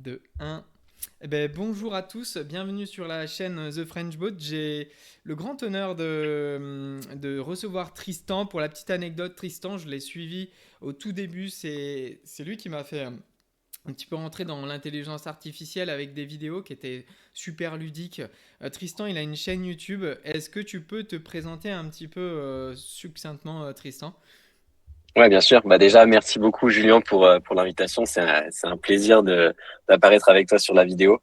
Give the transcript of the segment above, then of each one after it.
2, 1. Eh ben, bonjour à tous, bienvenue sur la chaîne The French Boat. J'ai le grand honneur de recevoir Tristan. Pour la petite anecdote, Tristan, je l'ai suivi au tout début. C'est lui qui m'a fait un petit peu rentrer dans l'intelligence artificielle avec des vidéos qui étaient super ludiques. Tristan, il a une chaîne YouTube. Est-ce que tu peux te présenter un petit peu succinctement, Tristan? Ouais, bien sûr. Bah déjà, merci beaucoup Julien pour l'invitation. C'est un plaisir d'apparaître avec toi sur la vidéo.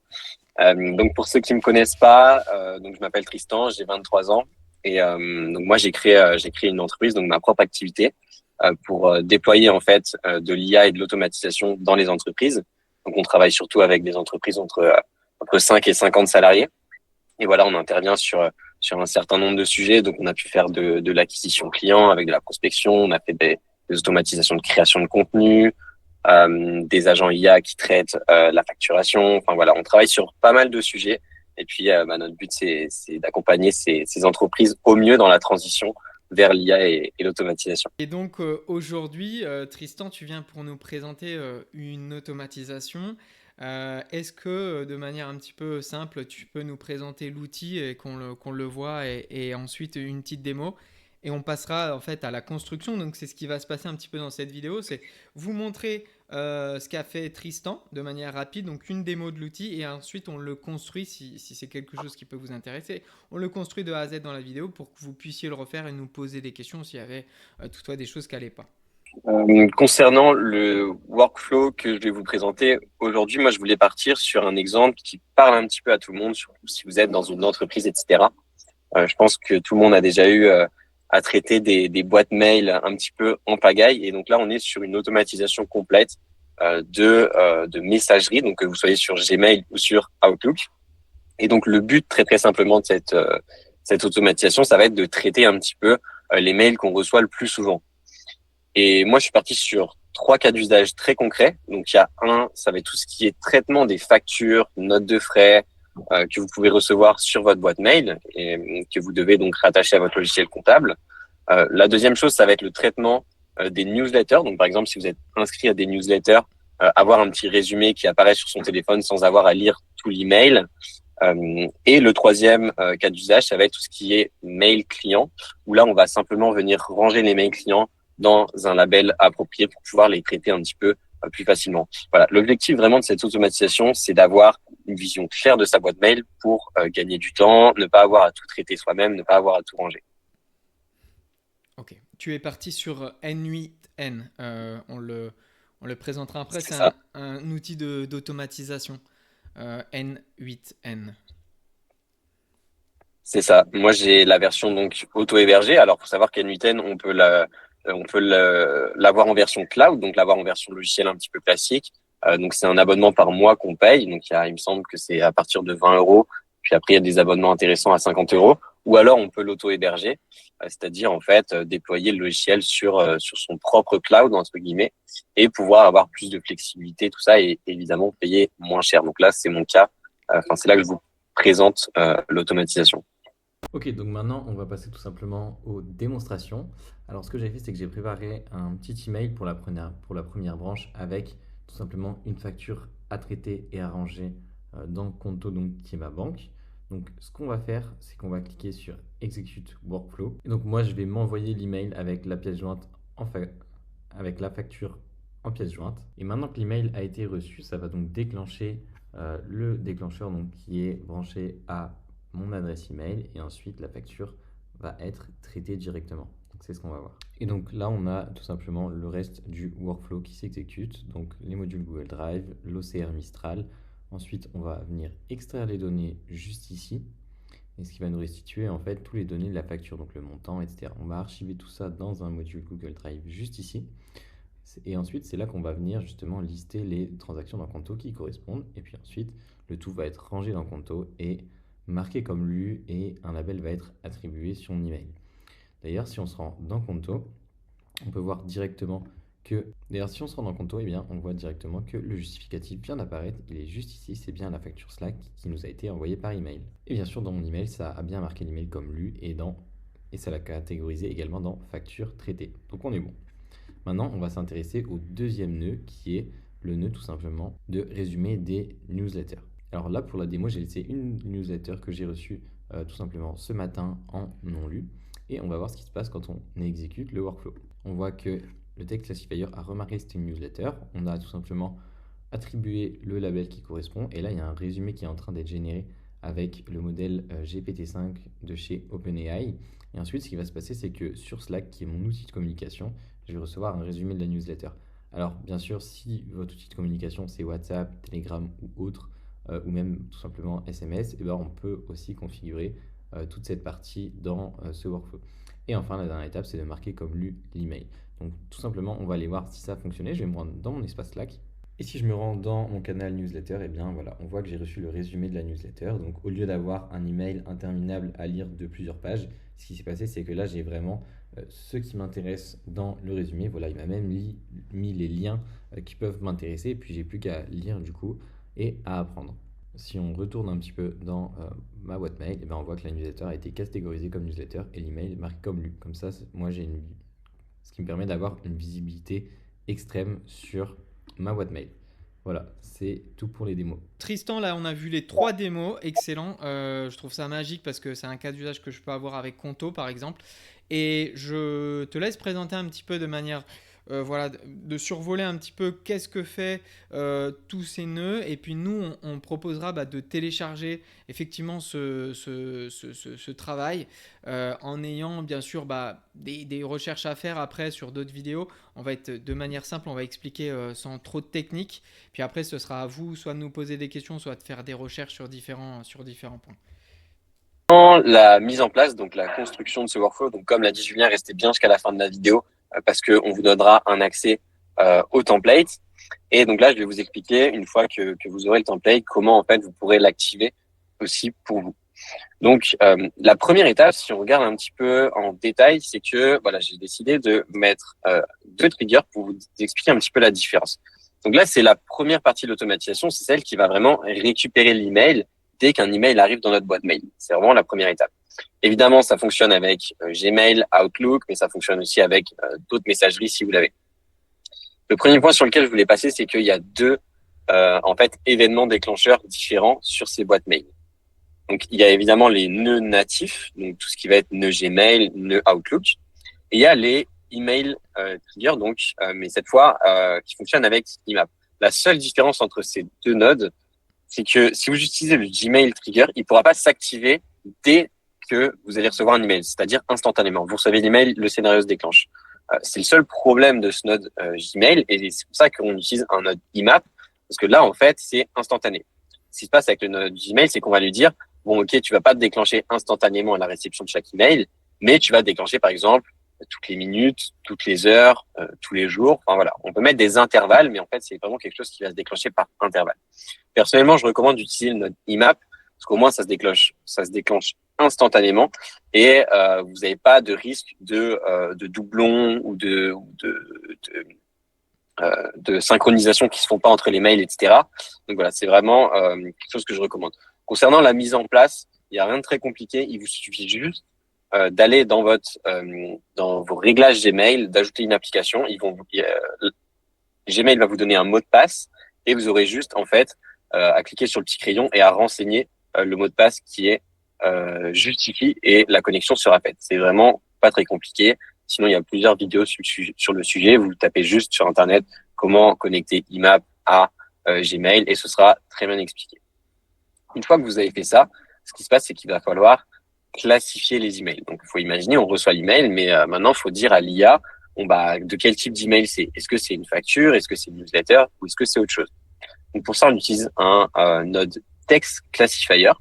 Donc pour ceux qui me connaissent pas, donc je m'appelle Tristan, j'ai 23 ans et donc moi j'ai créé une entreprise, donc ma propre activité pour déployer en fait de l'IA et de l'automatisation dans les entreprises. Donc on travaille surtout avec des entreprises entre 5 et 50 salariés. Et voilà, on intervient sur un certain nombre de sujets. Donc, on a pu faire de l'acquisition client avec de la prospection. On a fait des automatisations de création de contenu, des agents IA qui traitent la facturation. Enfin, voilà, on travaille sur pas mal de sujets. Et puis, notre but, c'est d'accompagner ces entreprises au mieux dans la transition vers l'IA et l'automatisation. Et donc aujourd'hui, Tristan, tu viens pour nous présenter une automatisation. Est-ce que de manière un petit peu simple, tu peux nous présenter l'outil et qu'on le voit et ensuite une petite démo et on passera en fait à la construction. Donc c'est ce qui va se passer un petit peu dans cette vidéo, c'est vous montrer ce qu'a fait Tristan de manière rapide, donc une démo de l'outil et ensuite on le construit si c'est quelque chose qui peut vous intéresser. On le construit de A à Z dans la vidéo pour que vous puissiez le refaire et nous poser des questions s'il y avait toutefois des choses qui n'allaient pas. Concernant le workflow que je vais vous présenter aujourd'hui, moi, je voulais partir sur un exemple qui parle un petit peu à tout le monde, surtout si vous êtes dans une entreprise, etc. Je pense que tout le monde a déjà eu à traiter des boîtes mail un petit peu en pagaille. Et donc là, on est sur une automatisation complète de messagerie, donc que vous soyez sur Gmail ou sur Outlook. Et donc le but, très très simplement, de cette automatisation, ça va être de traiter un petit peu les mails qu'on reçoit le plus souvent. Et moi, je suis parti sur trois cas d'usage très concrets. Donc, il y a un, ça va être tout ce qui est traitement des factures, notes de frais, que vous pouvez recevoir sur votre boîte mail et que vous devez donc rattacher à votre logiciel comptable. La deuxième chose, ça va être le traitement des newsletters. Donc, par exemple, si vous êtes inscrit à des newsletters, avoir un petit résumé qui apparaît sur son téléphone sans avoir à lire tout l'email. Et le troisième cas d'usage, ça va être tout ce qui est mail client, où là, on va simplement venir ranger les mails clients dans un label approprié pour pouvoir les traiter un petit peu plus facilement. Voilà, l'objectif vraiment de cette automatisation, c'est d'avoir une vision claire de sa boîte mail pour gagner du temps, ne pas avoir à tout traiter soi-même, ne pas avoir à tout ranger. Ok. Tu es parti sur N8N. On le présentera après. C'est C'est ça. un outil d'automatisation. N8N. C'est ça. Moi, j'ai la version donc auto-hébergée. Alors, faut savoir qu'N8N, l'avoir en version cloud, donc l'avoir en version logicielle un petit peu classique. Donc, c'est un abonnement par mois qu'on paye. Donc, il me semble que c'est à partir de 20 euros. Puis après, il y a des abonnements intéressants à 50 euros. Ou alors, on peut l'auto-héberger, c'est-à-dire en fait déployer le logiciel sur son propre cloud entre guillemets et pouvoir avoir plus de flexibilité, tout ça, et évidemment payer moins cher. Donc là, c'est mon cas. Enfin, c'est là que je vous présente l'automatisation. Ok, donc maintenant on va passer tout simplement aux démonstrations. Alors ce que j'ai fait, c'est que j'ai préparé un petit email pour la première branche avec tout simplement une facture à traiter et à ranger dans le Conto donc, qui est ma banque. Donc ce qu'on va faire, c'est qu'on va cliquer sur Execute Workflow. Et donc moi je vais m'envoyer l'email avec la pièce jointe avec la facture en pièce jointe. Et maintenant que l'email a été reçu, ça va donc déclencher le déclencheur donc, qui est branché à mon adresse email et ensuite la facture va être traitée directement. Donc c'est ce qu'on va voir. Et donc là, on a tout simplement le reste du workflow qui s'exécute. Donc les modules Google Drive, l'OCR Mistral. Ensuite, on va venir extraire les données juste ici. Et ce qui va nous restituer en fait tous les données de la facture, donc le montant, etc. On va archiver tout ça dans un module Google Drive juste ici. Et ensuite, c'est là qu'on va venir justement lister les transactions dans Conto qui correspondent. Et puis ensuite, le tout va être rangé dans Conto et marqué comme lu et un label va être attribué sur mon email. D'ailleurs, si on se rend dans Conto, on peut voir directement que... D'ailleurs, si on se rend dans Conto, eh bien, on voit directement que le justificatif vient d'apparaître. Il est juste ici, c'est bien la facture Slack qui nous a été envoyée par email. Et bien sûr, dans mon email, ça a bien marqué l'email comme lu et ça l'a catégorisé également dans facture traitée. Donc on est bon. Maintenant, on va s'intéresser au deuxième nœud qui est le nœud tout simplement de résumé des newsletters. Alors là, pour la démo, j'ai laissé une newsletter que j'ai reçue tout simplement ce matin en non lu. Et on va voir ce qui se passe quand on exécute le workflow. On voit que le text classifier a remarqué que c'était une newsletter. On a tout simplement attribué le label qui correspond. Et là, il y a un résumé qui est en train d'être généré avec le modèle GPT-5 de chez OpenAI. Et ensuite, ce qui va se passer, c'est que sur Slack, qui est mon outil de communication, je vais recevoir un résumé de la newsletter. Alors, bien sûr, si votre outil de communication, c'est WhatsApp, Telegram ou autre, ou même tout simplement SMS, et ben on peut aussi configurer toute cette partie dans ce workflow. Et enfin, la dernière étape, c'est de marquer comme lu l'email. Donc, tout simplement, on va aller voir si ça a fonctionné. Je vais me rendre dans mon espace Slack. Et si je me rends dans mon canal newsletter, eh bien voilà, on voit que j'ai reçu le résumé de la newsletter. Donc, au lieu d'avoir un email interminable à lire de plusieurs pages, ce qui s'est passé, c'est que là, j'ai vraiment ce qui m'intéresse dans le résumé. Voilà, il m'a même mis les liens qui peuvent m'intéresser. Et puis, j'ai plus qu'à lire du coup et à apprendre. Si on retourne un petit peu dans ma boîte mail, eh bien, on voit que la newsletter a été catégorisée comme newsletter et l'email marqué comme lu. Comme ça, moi, ce qui me permet d'avoir une visibilité extrême sur ma boîte mail. Voilà, c'est tout pour les démos. Tristan, là, on a vu les 3 démos, excellent. Je trouve ça magique parce que c'est un cas d'usage que je peux avoir avec Conto, par exemple. Et je te laisse présenter un petit peu de manière, voilà, de survoler un petit peu qu'est-ce que fait tous ces nœuds. Et puis nous, on proposera de télécharger effectivement ce travail en ayant bien sûr des recherches à faire après sur d'autres vidéos. On va être de manière simple, on va expliquer sans trop de technique. Puis après, ce sera à vous soit de nous poser des questions, soit de faire des recherches sur différents points. La mise en place, donc la construction de ce workflow, donc comme l'a dit Julien, restez bien jusqu'à la fin de la vidéo parce qu'on vous donnera un accès au template. Et donc là, je vais vous expliquer, une fois que vous aurez le template, comment en fait vous pourrez l'activer aussi pour vous. Donc, la première étape, si on regarde un petit peu en détail, c'est que voilà, j'ai décidé de mettre 2 triggers pour vous expliquer un petit peu la différence. Donc là, c'est la première partie de l'automatisation, c'est celle qui va vraiment récupérer l'email dès qu'un email arrive dans notre boîte mail. C'est vraiment la première étape. Évidemment, ça fonctionne avec Gmail, Outlook, mais ça fonctionne aussi avec d'autres messageries si vous l'avez. Le premier point sur lequel je voulais passer, c'est qu'il y a 2 en fait événements déclencheurs différents sur ces boîtes mail. Donc, il y a évidemment les nœuds natifs, donc tout ce qui va être nœud Gmail, nœud Outlook. Et il y a les email triggers, donc, mais cette fois, qui fonctionnent avec IMAP. La seule différence entre ces 2 nodes, c'est que si vous utilisez le Gmail trigger, il ne pourra pas s'activer dès que vous allez recevoir un email, c'est-à-dire instantanément. Vous recevez l'email, le scénario se déclenche. C'est le seul problème de ce node Gmail, et c'est pour ça qu'on utilise un node IMAP, parce que là, en fait, c'est instantané. Ce qui se passe avec le node Gmail, c'est qu'on va lui dire, bon, ok, tu vas pas te déclencher instantanément à la réception de chaque email, mais tu vas te déclencher, par exemple, toutes les minutes, toutes les heures, tous les jours. Enfin, voilà. On peut mettre des intervalles, mais en fait, c'est vraiment quelque chose qui va se déclencher par intervalle. Personnellement, je recommande d'utiliser le node IMAP, parce qu'au moins, ça se déclenche instantanément et vous n'avez pas de risque de doublons ou de synchronisation qui se font pas entre les mails, etc. Donc voilà, c'est vraiment quelque chose que je recommande. Concernant la mise en place, il n'y a rien de très compliqué. Il vous suffit juste d'aller dans vos réglages Gmail, d'ajouter une application. Gmail va vous donner un mot de passe et vous aurez juste en fait à cliquer sur le petit crayon et à renseigner le mot de passe qui est justifié et la connexion sera faite. C'est vraiment pas très compliqué. Sinon, il y a plusieurs vidéos sur le sujet. Vous tapez juste sur Internet comment connecter IMAP à Gmail et ce sera très bien expliqué. Une fois que vous avez fait ça, ce qui se passe, c'est qu'il va falloir classifier les emails. Donc, il faut imaginer, on reçoit l'email, mais maintenant, il faut dire à l'IA de quel type d'email c'est. Est-ce que c'est une facture? Est-ce que c'est une newsletter? Ou est-ce que c'est autre chose? Donc, pour ça, on utilise un node text classifier.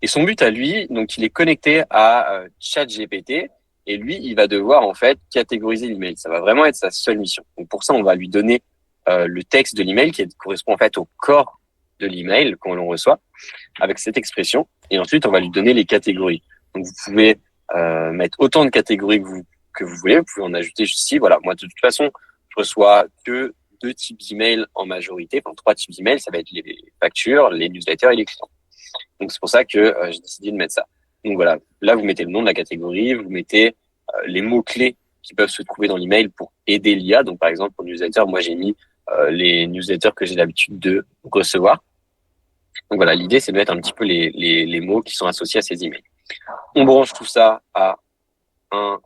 Et son but à lui, donc, il est connecté à ChatGPT. Et lui, il va devoir en fait catégoriser l'email. Ça va vraiment être sa seule mission. Donc pour ça, on va lui donner le texte de l'email qui correspond en fait au corps de l'email qu'on l'on reçoit avec cette expression. Et ensuite, on va lui donner les catégories. Donc vous pouvez mettre autant de catégories que vous voulez. Vous pouvez en ajouter ici. Voilà, moi de toute façon, je reçois que 2 types d'emails en majorité. Enfin 3 types d'emails, ça va être les factures, les newsletters et les clients. Donc c'est pour ça que j'ai décidé de mettre ça. Donc voilà, là vous mettez le nom de la catégorie, vous mettez les mots-clés qui peuvent se trouver dans l'email pour aider l'IA. Donc par exemple, pour newsletter, moi j'ai mis les newsletters que j'ai l'habitude de recevoir. Donc voilà, l'idée, c'est de mettre un petit peu les mots qui sont associés à ces emails. On branche tout ça à un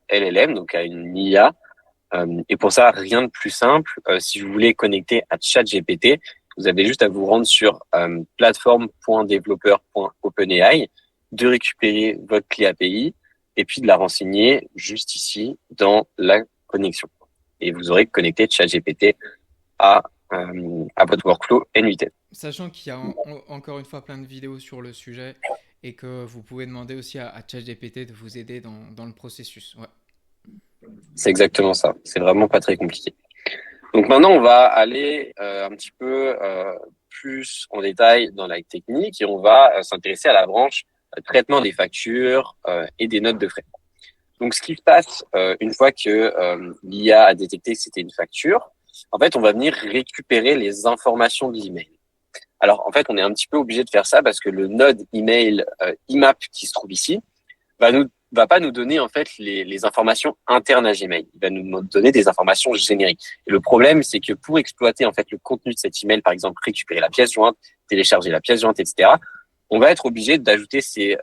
LLM, donc à une IA. Et pour ça, rien de plus simple. Si vous voulez connecter à ChatGPT, vous avez juste à vous rendre sur plateforme.developer.openai, de récupérer votre clé API et puis de la renseigner juste ici dans la connexion. Et vous aurez connecté ChatGPT à votre workflow N8N. Sachant qu'il y a encore une fois plein de vidéos sur le sujet et que vous pouvez demander aussi à ChatGPT de vous aider dans le processus. Ouais. C'est exactement ça. C'est vraiment pas très compliqué. Donc maintenant, on va aller un petit peu plus en détail dans la technique et on va s'intéresser à la branche traitement des factures et des notes de frais. Donc, ce qui se passe une fois que l'IA a détecté que c'était une facture, en fait, on va venir récupérer les informations de l'email. Alors, en fait, on est un petit peu obligé de faire ça parce que le node email IMAP qui se trouve ici va pas nous donner en fait les informations internes à Gmail. Il va nous donner des informations génériques. Et le problème, c'est que pour exploiter en fait le contenu de cet email, par exemple récupérer la pièce jointe, télécharger la pièce jointe, etc., on va être obligé d'ajouter ces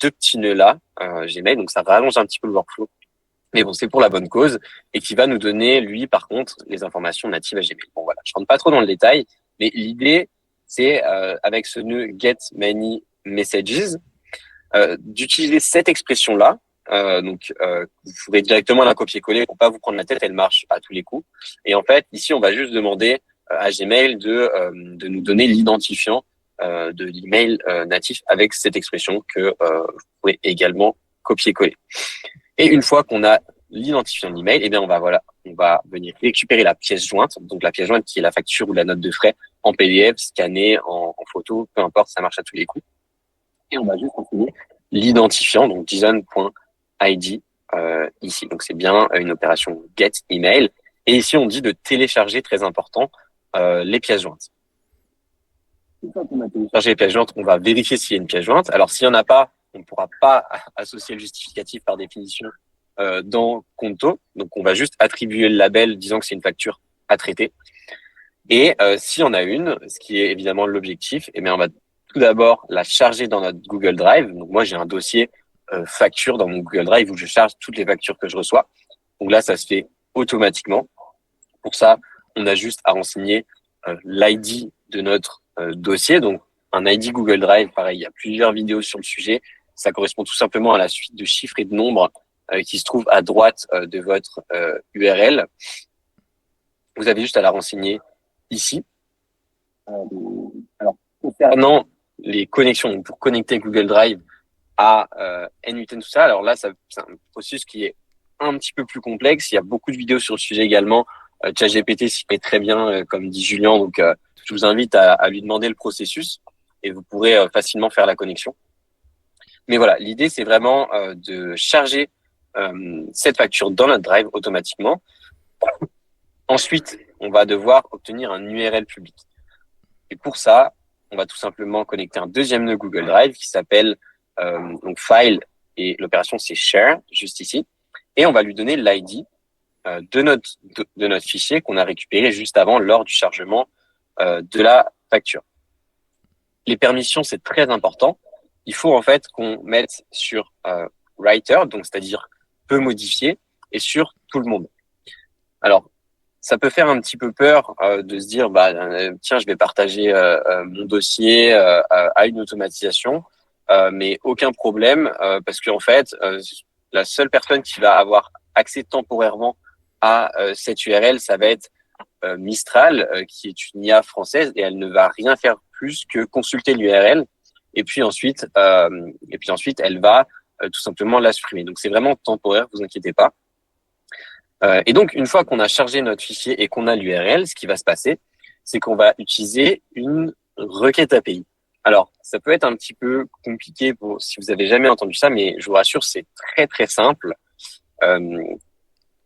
deux petits nœuds-là Gmail. Donc ça rallonge un petit peu le workflow. Mais bon, c'est pour la bonne cause et qui va nous donner, lui, par contre, les informations natives à Gmail. Bon, voilà, je rentre pas trop dans le détail, mais l'idée, c'est avec ce nœud get many messages, d'utiliser cette expression-là. Vous pourrez directement la copier-coller pour pas vous prendre la tête, elle marche à tous les coups. Et en fait, ici, on va juste demander à Gmail de nous donner l'identifiant de l'email natif avec cette expression que vous pouvez également copier-coller. Et une fois qu'on a l'identifiant de l'email, eh bien on va venir récupérer la pièce jointe, donc la pièce jointe qui est la facture ou la note de frais en PDF, scannée en photo, peu importe, ça marche à tous les coups. Et on va juste renseigner l'identifiant, donc JSON.id ici. Donc c'est bien une opération get email. Et ici on dit de télécharger, très important, les pièces jointes. Une fois qu'on a téléchargé les pièces jointes, on va vérifier s'il y a une pièce jointe. Alors s'il n'y en a pas, on ne pourra pas associer le justificatif par définition dans Conto. Donc on va juste attribuer le label disant que c'est une facture à traiter. Et s'il y en a une, ce qui est évidemment l'objectif, eh bien on va tout d'abord la charger dans notre Google Drive. Donc moi j'ai un dossier facture dans mon Google Drive où je charge toutes les factures que je reçois. Donc là ça se fait automatiquement. Pour ça, on a juste à renseigner l'ID de notre dossier. Donc un ID Google Drive, pareil, il y a plusieurs vidéos sur le sujet. Ça correspond tout simplement à la suite de chiffres et de nombres qui se trouve à droite de votre URL. Vous avez juste à la renseigner ici. Alors, concernant les connexions, donc pour connecter Google Drive à N8N, tout ça, alors là, c'est un processus qui est un petit peu plus complexe. Il y a beaucoup de vidéos sur le sujet également. ChatGPT s'y met très bien, comme dit Julien. Donc, je vous invite à lui demander le processus et vous pourrez facilement faire la connexion. Mais voilà, l'idée, c'est vraiment de charger cette facture dans notre drive automatiquement. Ensuite, on va devoir obtenir un URL public. Et pour ça, on va tout simplement connecter un deuxième nœud Google Drive qui s'appelle donc File et l'opération c'est Share, juste ici. Et on va lui donner l'ID de notre fichier qu'on a récupéré juste avant lors du chargement de la facture. Les permissions, c'est très important. Il faut en fait qu'on mette sur Writer, donc c'est-à-dire peut modifier, et sur tout le monde. Alors, ça peut faire un petit peu peur de se dire, tiens, je vais partager mon dossier à une automatisation, mais aucun problème, parce qu'en fait, la seule personne qui va avoir accès temporairement à cette URL, ça va être Mistral, qui est une IA française, et elle ne va rien faire plus que consulter l'URL, et puis ensuite, elle va tout simplement la supprimer. Donc, c'est vraiment temporaire, vous inquiétez pas. Et donc, une fois qu'on a chargé notre fichier et qu'on a l'URL, ce qui va se passer, c'est qu'on va utiliser une requête API. Alors, ça peut être un petit peu compliqué si vous avez jamais entendu ça, mais je vous rassure, c'est très, très simple.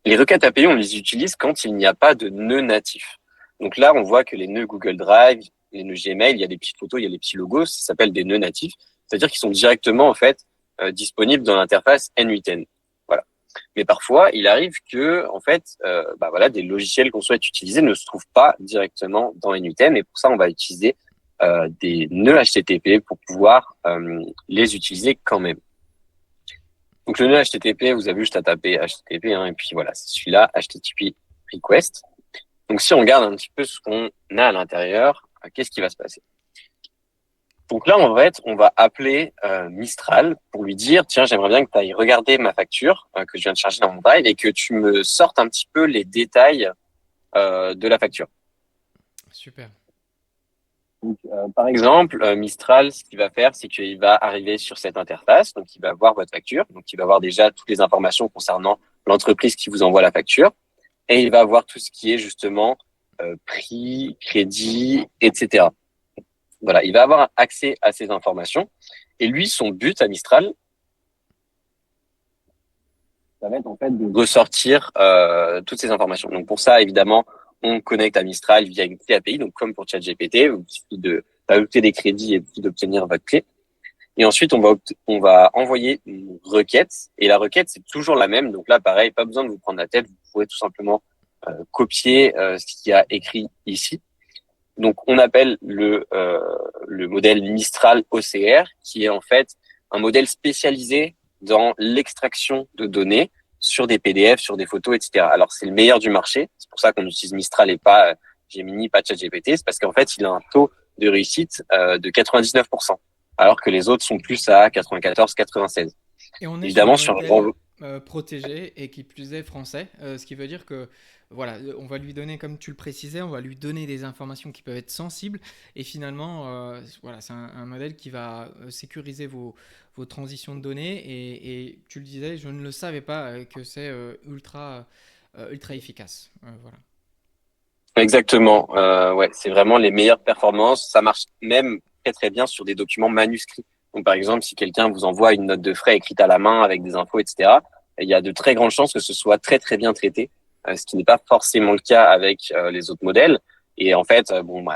Les requêtes API, on les utilise quand il n'y a pas de nœud natif. Donc là, on voit que les nœuds Google Drive, les nœuds Gmail, il y a des petites photos, il y a des petits logos, ça s'appelle des nœuds natifs. C'est-à-dire qu'ils sont directement, en fait, disponibles dans l'interface N8N. Voilà. Mais parfois, il arrive que, en fait, voilà, des logiciels qu'on souhaite utiliser ne se trouvent pas directement dans NUTM. Et pour ça, on va utiliser des nœuds HTTP pour pouvoir les utiliser quand même. Donc, le nœud HTTP, vous avez juste à taper HTTP, et puis voilà, c'est celui-là, HTTP request. Donc, si on regarde un petit peu ce qu'on a à l'intérieur, qu'est-ce qui va se passer? Donc là, en fait, on va appeler Mistral pour lui dire, tiens, j'aimerais bien que tu ailles regarder ma facture que je viens de charger dans mon drive et que tu me sortes un petit peu les détails de la facture. Super. Donc, par exemple, Mistral, ce qu'il va faire, c'est qu'il va arriver sur cette interface, donc il va voir votre facture, donc il va voir déjà toutes les informations concernant l'entreprise qui vous envoie la facture, et il va voir tout ce qui est justement prix, crédit, etc. Voilà, il va avoir accès à ces informations, et lui, son but à Mistral, ça va être en fait de ressortir toutes ces informations. Donc pour ça, évidemment, on connecte à Mistral via une clé API, donc comme pour ChatGPT, il suffit d'ajouter des crédits et puis d'obtenir votre clé. Et ensuite, on va envoyer une requête, et la requête, c'est toujours la même. Donc là, pareil, pas besoin de vous prendre la tête, vous pouvez tout simplement copier ce qu'il y a écrit ici. Donc on appelle le modèle Mistral OCR, qui est en fait un modèle spécialisé dans l'extraction de données sur des PDF, sur des photos, etc. Alors, c'est le meilleur du marché. C'est pour ça qu'on utilise Mistral et pas Gemini, pas ChatGPT. C'est parce qu'en fait, il a un taux de réussite de 99%, alors que les autres sont plus à 94, 96. Et on est Évidemment, sur un sur un modèle grand... protégé et qui plus est français, ce qui veut dire que voilà, on va lui donner, comme tu le précisais, on va lui donner des informations qui peuvent être sensibles et finalement, voilà, c'est un modèle qui va sécuriser vos transitions de données et tu le disais, je ne le savais pas que c'est ultra efficace. Voilà. Exactement. Ouais, c'est vraiment les meilleures performances. Ça marche même très très bien sur des documents manuscrits. Donc par exemple, si quelqu'un vous envoie une note de frais écrite à la main avec des infos, etc., il y a de très grandes chances que ce soit très très bien traité, ce qui n'est pas forcément le cas avec les autres modèles. Et en fait,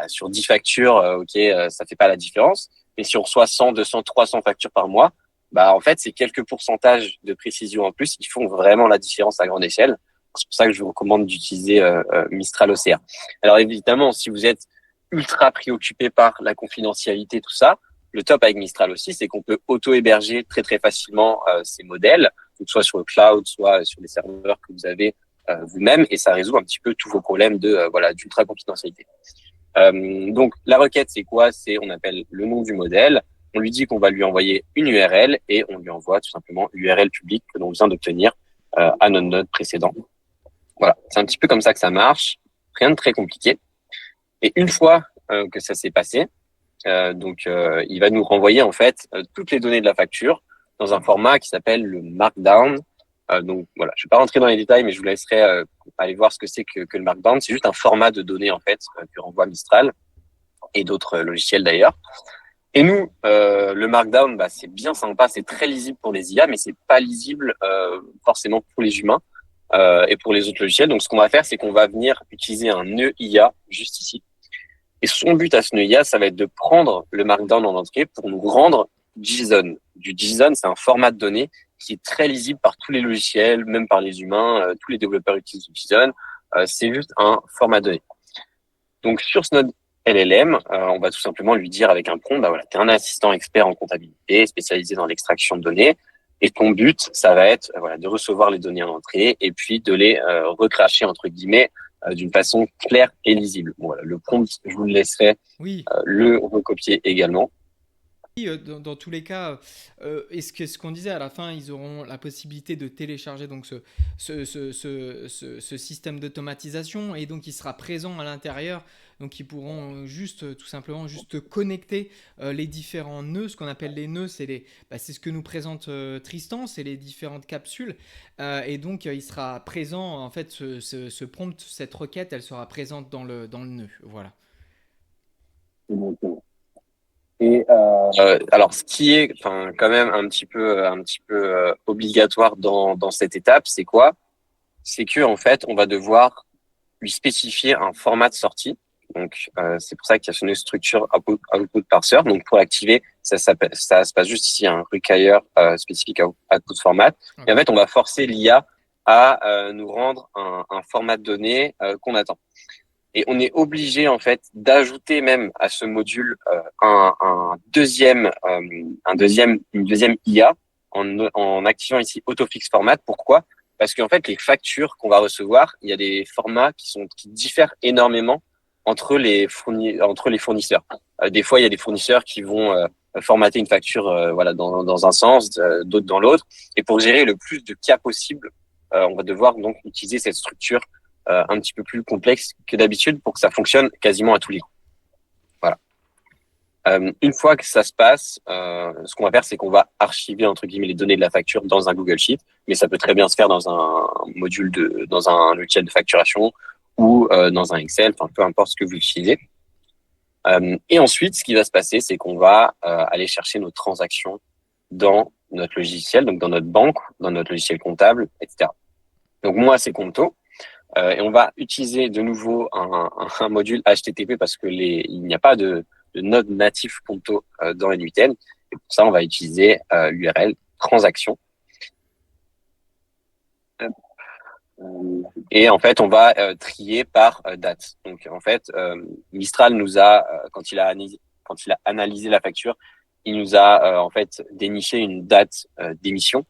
sur 10 factures, ça fait pas la différence. Mais si on reçoit 100, 200, 300 factures par mois, en fait, c'est quelques pourcentages de précision en plus qui font vraiment la différence à grande échelle. C'est pour ça que je vous recommande d'utiliser Mistral OCR. Alors évidemment, si vous êtes ultra préoccupé par la confidentialité, tout ça, le top avec Mistral aussi, c'est qu'on peut auto-héberger très très facilement ces modèles, soit sur le cloud, soit sur les serveurs que vous avez vous-même, et ça résout un petit peu tous vos problèmes d'ultra confidentialité. Donc la requête, c'est quoi? On appelle le nom du modèle, on lui dit qu'on va lui envoyer une URL et on lui envoie tout simplement l'URL publique que l'on vient d'obtenir à notre node précédent. Voilà, c'est un petit peu comme ça que ça marche, rien de très compliqué. Et une fois que ça s'est passé, il va nous renvoyer en fait toutes les données de la facture dans un format qui s'appelle le Markdown. Donc voilà, je vais pas rentrer dans les détails, mais je vous laisserai aller voir ce que c'est que le Markdown. C'est juste un format de données en fait que renvoie Mistral et d'autres logiciels d'ailleurs. Et nous, le Markdown, c'est bien sympa, c'est très lisible pour les IA, mais c'est pas lisible forcément pour les humains et pour les autres logiciels. Donc, ce qu'on va faire, c'est qu'on va venir utiliser un nœud IA juste ici. Et son but à ce nœud IA, ça va être de prendre le Markdown en entrée pour nous rendre JSON. Du JSON, c'est un format de données qui est très lisible par tous les logiciels, même par les humains. Tous les développeurs utilisent du JSON. C'est juste un format de données. Donc, sur ce node LLM, on va tout simplement lui dire avec un prompt, tu es un assistant expert en comptabilité, spécialisé dans l'extraction de données, et ton but, ça va être de recevoir les données en entrée et puis de les recracher, entre guillemets, d'une façon claire et lisible. Bon, voilà, le prompt, je vous le laisserai Oui. le recopier également. Dans tous les cas, et ce qu'on disait à la fin, ils auront la possibilité de télécharger donc ce système d'automatisation et donc il sera présent à l'intérieur. Donc ils pourront tout simplement connecter les différents nœuds. Ce qu'on appelle les nœuds, c'est ce que nous présente Tristan, c'est les différentes capsules. Et donc il sera présent, en fait, ce prompt, cette requête, elle sera présente dans le nœud. Voilà. Et alors, ce qui est quand même un petit peu obligatoire dans cette étape, c'est quoi? C'est que en fait, on va devoir lui spécifier un format de sortie. Donc, c'est pour ça qu'il y a une structure output parser. Donc, pour l'activer, ça se passe juste ici, un require spécifique output format. Et en fait, on va forcer l'IA à nous rendre un format de données qu'on attend. Et on est obligé en fait d'ajouter même à ce module une deuxième IA en activant ici autofix format. Pourquoi? Parce qu'en fait les factures qu'on va recevoir, il y a des formats qui diffèrent énormément entre les fournisseurs. Des fois il y a des fournisseurs qui vont formater une facture voilà dans un sens, d'autres dans l'autre. Et pour gérer le plus de cas possible, on va devoir donc utiliser cette structure un petit peu plus complexe que d'habitude pour que ça fonctionne quasiment à tous les coups. Voilà. Une fois que ça se passe, ce qu'on va faire, c'est qu'on va archiver entre guillemets les données de la facture dans un Google Sheet, mais ça peut très bien se faire dans un module dans un logiciel de facturation ou dans un Excel, enfin peu importe ce que vous utilisez. Et ensuite, ce qui va se passer, c'est qu'on va aller chercher nos transactions dans notre logiciel, donc dans notre banque, dans notre logiciel comptable, etc. Donc moi, c'est Conto. Et on va utiliser de nouveau un module HTTP parce que il n'y a pas de node natif Conto dans NUTN. Et pour ça, on va utiliser l'URL transaction. Et en fait, on va trier par date. Donc en fait, Mistral nous a, quand il a analysé la facture, il nous a en fait déniché une date d'émission.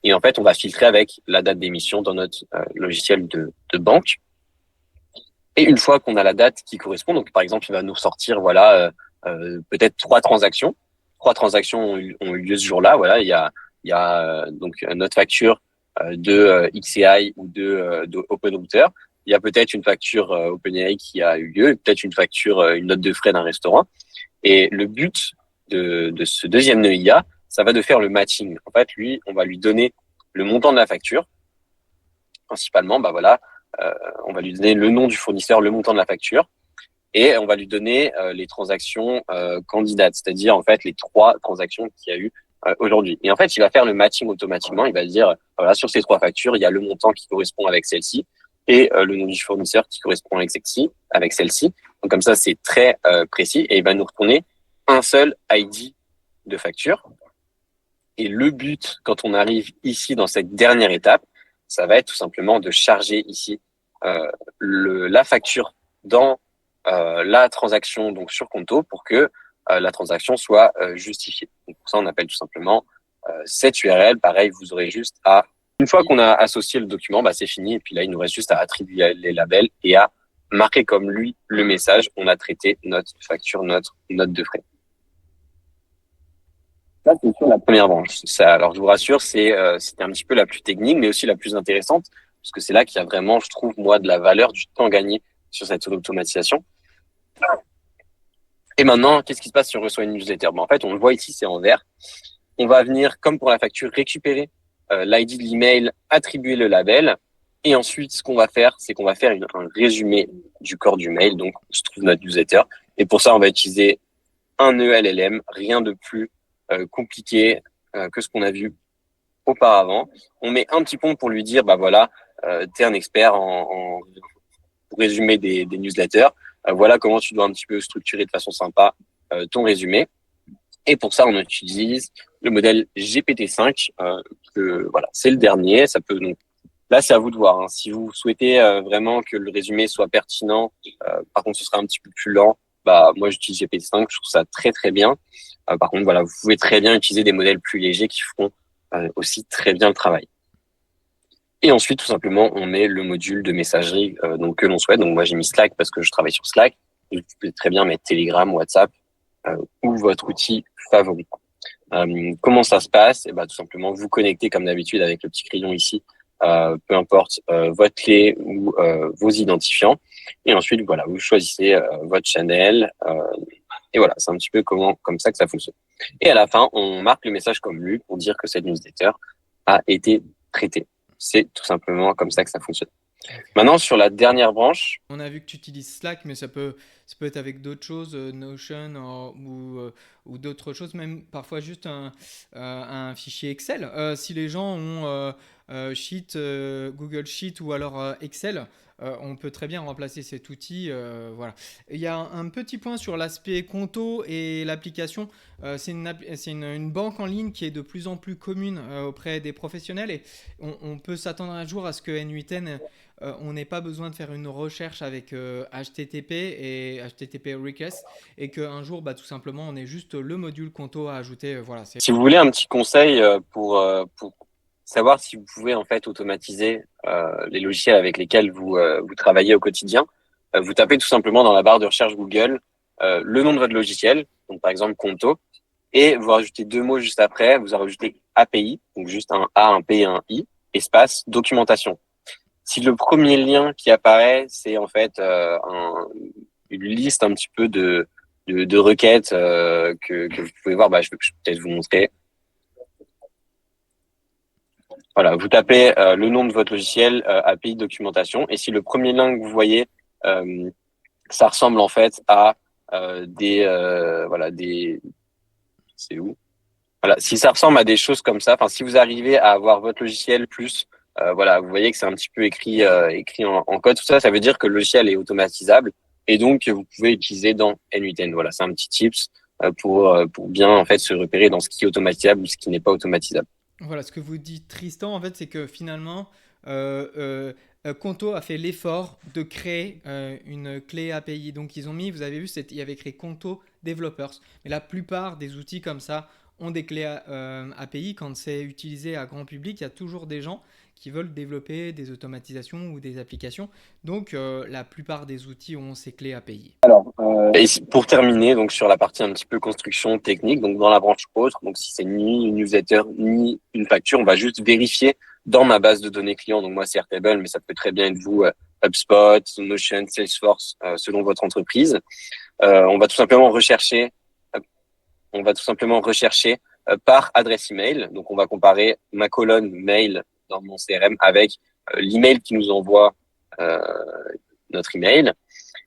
Et en fait, on va filtrer avec la date d'émission dans notre logiciel de banque. Et une fois qu'on a la date qui correspond, donc par exemple, il va nous sortir voilà peut-être 3 transactions. 3 transactions ont eu lieu ce jour-là. Voilà, il y a donc notre facture de XAI ou de OpenRouter. Il y a peut-être une facture OpenAI qui a eu lieu, peut-être une facture, une note de frais d'un restaurant. Et le but de ce deuxième nœud IA, ça va de faire le matching. En fait, lui, on va lui donner le montant de la facture. Principalement, bah voilà, on va lui donner le nom du fournisseur, le montant de la facture, et on va lui donner les transactions candidates, c'est-à-dire en fait les 3 transactions qu'il y a eu aujourd'hui. Et en fait, il va faire le matching automatiquement. Il va dire, voilà, sur ces 3 factures, il y a le montant qui correspond avec celle-ci et le nom du fournisseur qui correspond avec celle-ci. Donc comme ça, c'est très précis et il va nous retourner un seul ID de facture. Et le but, quand on arrive ici dans cette dernière étape, ça va être tout simplement de charger ici la facture dans la transaction donc sur Conto pour que la transaction soit justifiée. Donc pour ça, on appelle tout simplement cette URL. Pareil, vous aurez juste à... Une fois qu'on a associé le document, bah, c'est fini. Et puis là, il nous reste juste à attribuer les labels et à marquer comme lui le message. On a traité notre facture, notre note de frais. Ça, c'est sur la première branche. Ça, alors, je vous rassure, c'était un petit peu la plus technique, mais aussi la plus intéressante, parce que c'est là qu'il y a vraiment, je trouve, moi, de la valeur, du temps gagné sur cette automatisation. Et maintenant, qu'est-ce qui se passe si on reçoit une newsletter? En fait, on le voit ici, c'est en vert. On va venir, comme pour la facture, récupérer l'ID de l'email, attribuer le label. Et ensuite, ce qu'on va faire, c'est qu'on va faire un résumé du corps du mail, donc se trouve notre newsletter. Et pour ça, on va utiliser un ELLM, rien de plus compliqué que ce qu'on a vu auparavant. On met un petit pont pour lui dire, bah voilà, t'es un expert pour résumer des newsletters. Voilà comment tu dois un petit peu structurer de façon sympa ton résumé. Et pour ça, on utilise le modèle GPT-5, que voilà, c'est le dernier. Ça peut donc là, c'est à vous de voir. Hein. Si vous souhaitez vraiment que le résumé soit pertinent, par contre, ce sera un petit peu plus lent. Bah, moi, j'utilise GPT-5. Je trouve ça très très bien. Par contre, voilà, vous pouvez très bien utiliser des modèles plus légers qui feront aussi très bien le travail. Et ensuite, tout simplement, on met le module de messagerie donc que l'on souhaite. Donc moi, j'ai mis Slack parce que je travaille sur Slack. Vous pouvez très bien mettre Telegram, WhatsApp ou votre outil favori. Comment ça se passe? Et bah, tout simplement, vous connectez comme d'habitude avec le petit crayon ici, peu importe votre clé ou vos identifiants. Et ensuite, voilà, vous choisissez votre channel. Et voilà, c'est un petit peu comme ça que ça fonctionne. Et à la fin, on marque le message comme lu pour dire que cette newsletter a été traitée. C'est tout simplement comme ça que ça fonctionne. Maintenant, sur la dernière branche. On a vu que tu utilises Slack, mais ça peut Ça peut être avec d'autres choses, Notion ou d'autres choses, même parfois juste un fichier Excel. Si les gens ont Google Sheet ou alors Excel, on peut très bien remplacer cet outil. Voilà. Il y a un petit point sur l'aspect Conto et l'application. C'est une banque en ligne qui est de plus en plus commune auprès des professionnels et on peut s'attendre un jour à ce que N8N, on n'ait pas besoin de faire une recherche avec HTTP et HTTP request et qu'un jour, bah, tout simplement, on ait juste le module Conto à ajouter. Voilà, Si vous voulez un petit conseil pour savoir si vous pouvez en fait automatiser les logiciels avec lesquels vous travaillez au quotidien, vous tapez tout simplement dans la barre de recherche Google le nom de votre logiciel, donc par exemple Conto, et vous rajoutez deux mots juste après, vous rajoutez API, donc juste un A, un P et un I, espace documentation. Si le premier lien qui apparaît, c'est en fait une liste un petit peu de requêtes que vous pouvez voir, bah, je peux peut-être vous montrer. Voilà, vous tapez le nom de votre logiciel, API documentation, et si le premier lien que vous voyez, ça ressemble en fait à c'est où? Voilà, si ça ressemble à des choses comme ça, enfin si vous arrivez à avoir votre logiciel plus, voilà, vous voyez que c'est un petit peu écrit en code, tout ça, ça veut dire que le logiciel est automatisable et donc vous pouvez l'utiliser dans N8N. Voilà, c'est un petit tips pour bien en fait se repérer dans ce qui est automatisable ou ce qui n'est pas automatisable. Voilà, ce que vous dites Tristan, en fait, c'est que finalement, euh, euh, Conto a fait l'effort de créer une clé API. Donc, ils ont mis, vous avez vu, il y avait écrit Conto Developers. Mais la plupart des outils comme ça ont des clés API. Quand c'est utilisé à grand public, il y a toujours des gens qui veulent développer des automatisations ou des applications. Donc, la plupart des outils ont ces clés API. Et pour terminer, donc sur la partie un petit peu construction technique, donc dans la branche autre, donc si c'est ni une newsletter ni une facture, on va juste vérifier dans ma base de données client. Donc moi c'est Airtable, mais ça peut très bien être vous, HubSpot, Notion, Salesforce, selon votre entreprise. On va tout simplement rechercher, par adresse email. Donc on va comparer ma colonne mail dans mon CRM avec l'email qui nous envoie euh, notre email.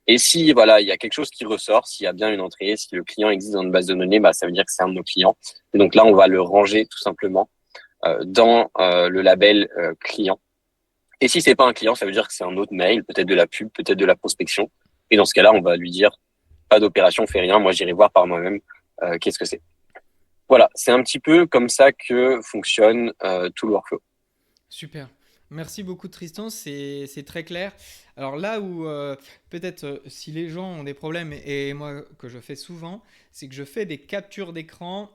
Et si voilà, il y a quelque chose qui ressort, s'il y a bien une entrée, si le client existe dans une base de données, bah, ça veut dire que c'est un de nos clients. Et donc là, on va le ranger tout simplement dans le label client. Et si c'est pas un client, ça veut dire que c'est un autre mail, peut-être de la pub, peut-être de la prospection. Et dans ce cas-là, on va lui dire pas d'opération, fais rien. Moi, j'irai voir par moi-même qu'est-ce que c'est. Voilà, c'est un petit peu comme ça que fonctionne tout le workflow. Super. Merci beaucoup Tristan, c'est très clair. Alors là où peut-être si les gens ont des problèmes, et moi que je fais souvent, c'est que je fais des captures d'écran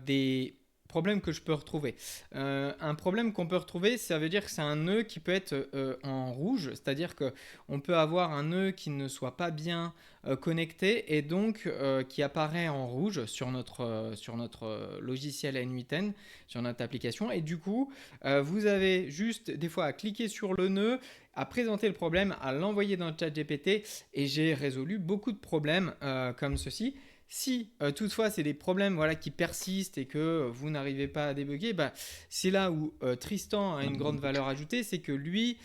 des problèmes que je peux retrouver. Un problème qu'on peut retrouver, ça veut dire que c'est un nœud qui peut être en rouge, c'est-à-dire que on peut avoir un nœud qui ne soit pas bien connecté et donc qui apparaît en rouge sur notre logiciel N8N, sur notre application. Et du coup, vous avez juste des fois à cliquer sur le nœud, à présenter le problème, à l'envoyer dans le chat GPT et j'ai résolu beaucoup de problèmes comme ceci. Si toutefois c'est des problèmes voilà, qui persistent et que vous n'arrivez pas à débugger, bah, c'est là où Tristan a une grande valeur ajoutée, c'est que lui,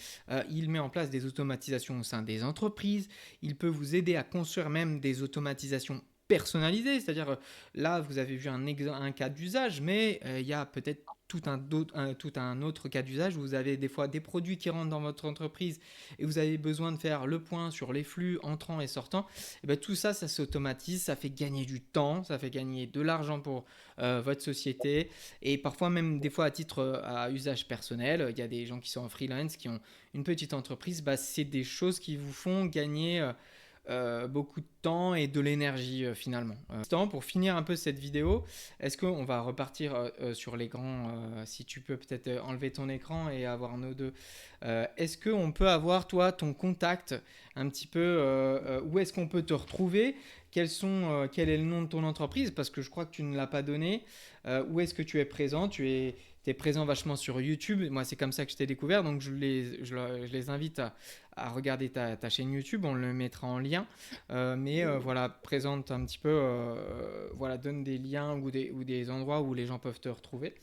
il met en place des automatisations au sein des entreprises, il peut vous aider à construire même des automatisations personnalisées, c'est-à-dire là vous avez vu un cas d'usage, mais il y a peut-être tout un autre cas d'usage où vous avez des fois des produits qui rentrent dans votre entreprise et vous avez besoin de faire le point sur les flux entrants et sortants. Et bien, tout ça, ça s'automatise, ça fait gagner du temps, ça fait gagner de l'argent pour votre société et parfois même des fois à titre à usage personnel. Il y a des gens qui sont en freelance, qui ont une petite entreprise, bah, c'est des choses qui vous font gagner beaucoup de temps et de l'énergie finalement. Pour finir un peu cette vidéo, est-ce qu'on va repartir sur l'écran, si tu peux peut-être enlever ton écran et avoir nos deux. Est-ce qu'on peut avoir toi ton contact un petit peu, où est-ce qu'on peut te retrouver, quel est le nom de ton entreprise parce que je crois que tu ne l'as pas donné, où est-ce que tu es présent, tu es présent vachement sur YouTube. Moi, c'est comme ça que je t'ai découvert. Donc, je les invite à regarder ta chaîne YouTube. On le mettra en lien. Mais voilà, présente un petit peu, voilà, donne des liens ou des endroits où les gens peuvent te retrouver.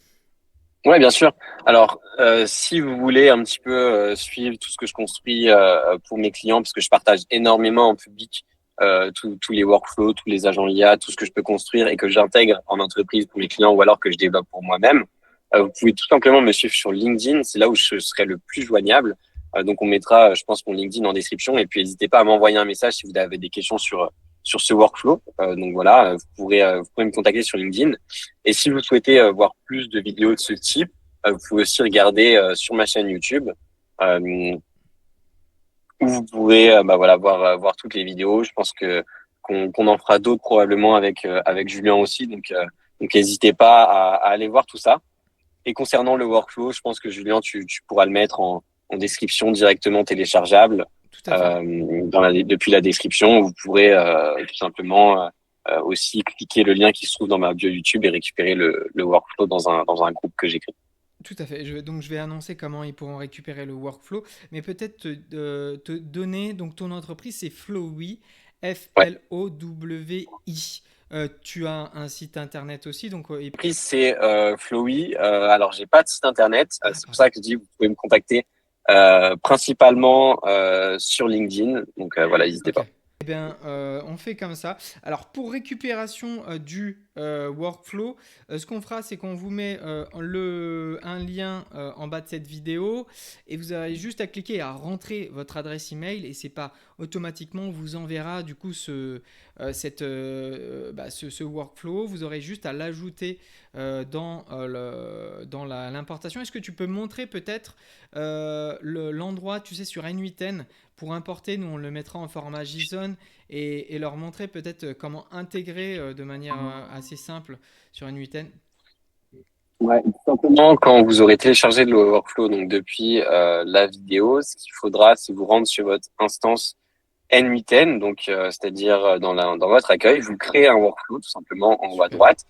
Ouais, bien sûr. Alors, si vous voulez un petit peu suivre tout ce que je construis pour mes clients, parce que je partage énormément en public tous les workflows, tous les agents IA, tout ce que je peux construire et que j'intègre en entreprise pour mes clients ou alors que je développe pour moi-même, vous pouvez tout simplement me suivre sur LinkedIn. C'est là où je serai le plus joignable. Donc, on mettra, je pense, mon LinkedIn en description. Et puis, n'hésitez pas à m'envoyer un message si vous avez des questions sur ce workflow. Donc, voilà, vous pourrez me contacter sur LinkedIn. Et si vous souhaitez voir plus de vidéos de ce type, vous pouvez aussi regarder sur ma chaîne YouTube. Euh, où vous pourrez voilà, voir toutes les vidéos. Je pense qu'on en fera d'autres probablement avec Julien aussi. Donc n'hésitez pas à aller voir tout ça. Et concernant le workflow, je pense que Julien, tu pourras le mettre en description directement téléchargeable Tout à fait. depuis la description. Vous pourrez tout simplement aussi cliquer le lien qui se trouve dans ma bio YouTube et récupérer le workflow dans un groupe que j'ai créé. Tout à fait. Donc, je vais annoncer comment ils pourront récupérer le workflow, mais peut-être te donner. Donc, ton entreprise, c'est Flowy, Ouais. Flowi. Tu as un site internet aussi, donc L'entreprise, c'est Flowy. Alors, j'ai pas de site internet. ah, C'est pour pardon. ça que je dis, vous pouvez me contacter principalement sur LinkedIn. Donc, voilà, n'hésitez Ok. pas. Eh bien, on fait comme ça. Alors, pour récupération du workflow, ce qu'on fera, c'est qu'on vous met un lien en bas de cette vidéo et vous avez juste à cliquer à rentrer votre adresse email et c'est pas automatiquement on vous enverra du coup ce workflow. Vous aurez juste à l'ajouter dans l'importation. Est-ce que tu peux montrer peut-être l'endroit, tu sais, sur N8N pour importer, nous on le mettra en format JSON et leur montrer peut-être comment intégrer de manière assez simple sur N8N. Ouais, tout simplement, quand vous aurez téléchargé le workflow donc depuis la vidéo, ce qu'il faudra, c'est vous rendre sur votre instance N8N, donc c'est-à-dire dans votre accueil, vous créez un workflow tout simplement en haut à Super. droite.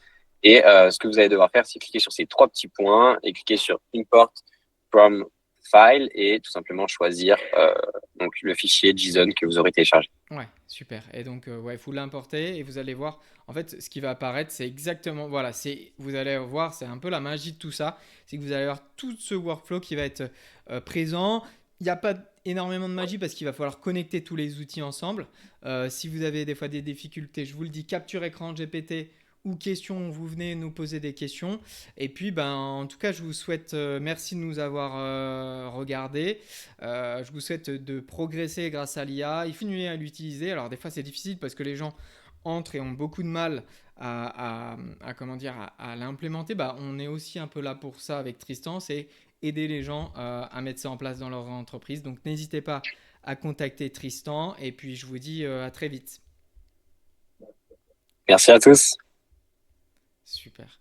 Et ce que vous allez devoir faire, c'est cliquer sur ces trois petits points et cliquer sur Import from File et tout simplement choisir donc le fichier JSON que vous aurez téléchargé. Ouais, super. Et donc, ouais, vous l'importez et vous allez voir. En fait, ce qui va apparaître, c'est exactement, voilà, vous allez voir, c'est un peu la magie de tout ça. C'est que vous allez avoir tout ce workflow qui va être présent. Il n'y a pas énormément de magie parce qu'il va falloir connecter tous les outils ensemble. Si vous avez des fois des difficultés, je vous le dis, capture écran GPT ou questions, vous venez nous poser des questions. Et puis, ben, en tout cas, je vous souhaite, merci de nous avoir regardés. Je vous souhaite de progresser grâce à l'IA. Il faut continuer à l'utiliser. Alors des fois c'est difficile parce que les gens entrent et ont beaucoup de mal comment dire, à l'implémenter. Bah, on est aussi un peu là pour ça avec Tristan, c'est aider les gens à mettre ça en place dans leur entreprise. Donc n'hésitez pas à contacter Tristan et puis je vous dis à très vite. Merci à tous. Super.